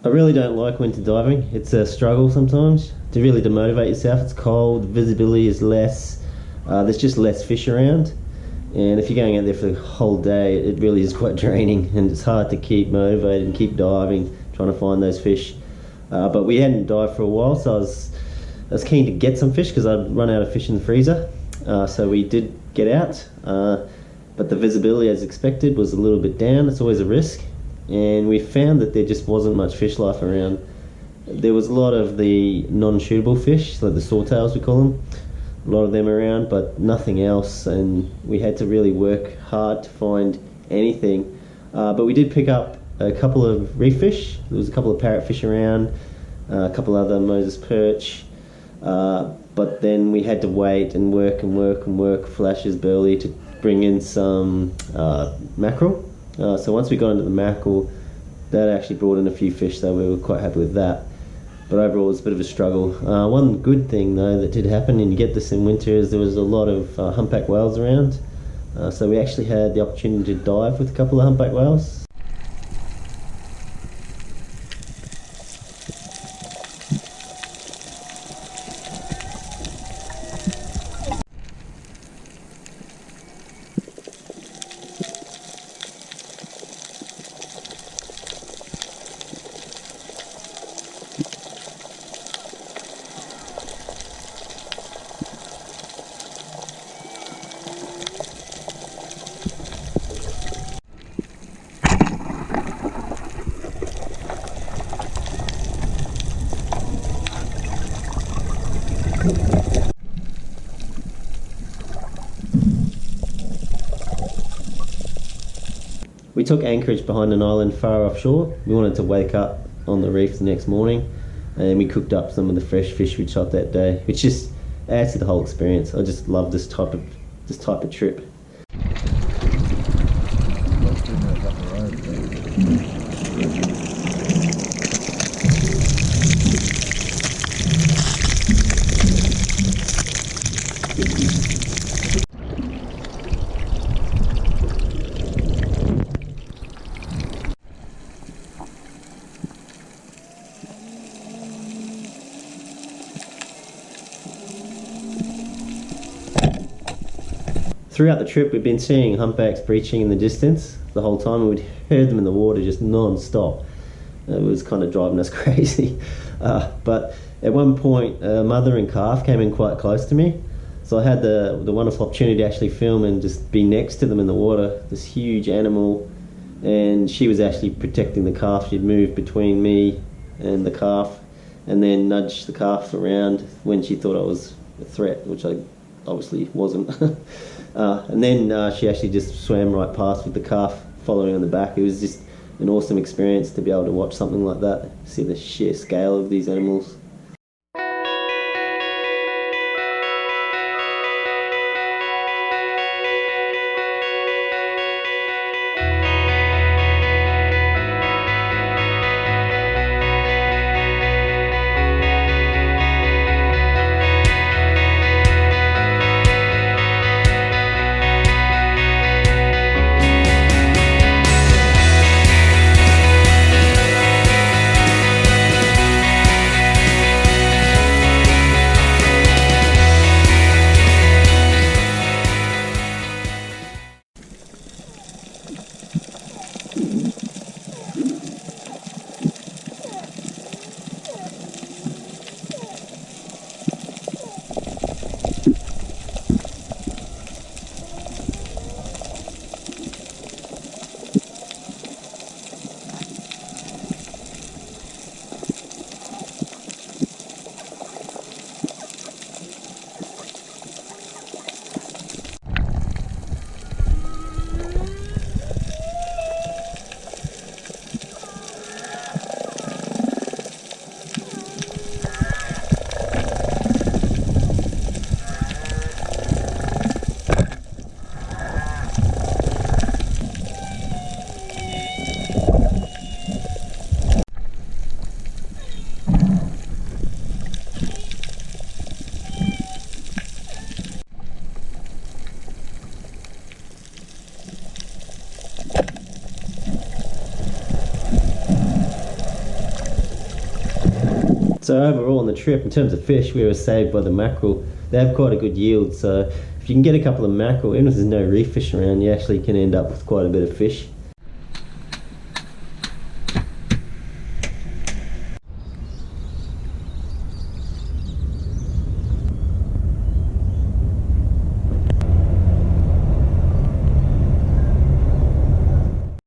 I really don't like winter diving. It's a struggle sometimes to really demotivate yourself. It's cold, visibility is less, there's just less fish around. And if you're going out there for the whole day, it really is quite draining, and it's hard to keep motivated and keep diving, trying to find those fish. But we hadn't dived for a while, so I was keen to get some fish because I'd run out of fish in the freezer. So we did get out, but the visibility, as expected, was a little bit down. It's always a risk. And we found that there just wasn't much fish life around. There was a lot of the non-shootable fish, like the swordtails we call them, a lot of them around, but nothing else, and we had to really work hard to find anything. But we did pick up a couple of reef fish. There was a couple of parrotfish around, a couple other Moses perch, but then we had to wait and work flashes burley to bring in some mackerel. So once we got into the mackerel, that actually brought in a few fish, so we were quite happy with that. But overall, it was a bit of a struggle. One good thing, though, that did happen, and you get this in winter, is there was a lot of humpback whales around. So we actually had the opportunity to dive with a couple of humpback whales. We took anchorage behind an island far offshore. We wanted to wake up on the reef the next morning, and we cooked up some of the fresh fish we shot that day, which just adds to the whole experience. I just love this type of trip. Throughout the trip, we've been seeing humpbacks breaching in the distance the whole time, and we'd heard them in the water just non-stop. It was kind of driving us crazy. But at one point, a mother and calf came in quite close to me, so I had the wonderful opportunity to actually film and just be next to them in the water, this huge animal, and she was actually protecting the calf. She'd moved between me and the calf, and then nudged the calf around when she thought I was a threat, which I obviously wasn't. And then she actually just swam right past with the calf following on the back. It was just an awesome experience to be able to watch something like that, see the sheer scale of these animals. So overall on the trip, in terms of fish, we were saved by the mackerel. They have quite a good yield, so if you can get a couple of mackerel, even if there's no reef fish around, you actually can end up with quite a bit of fish.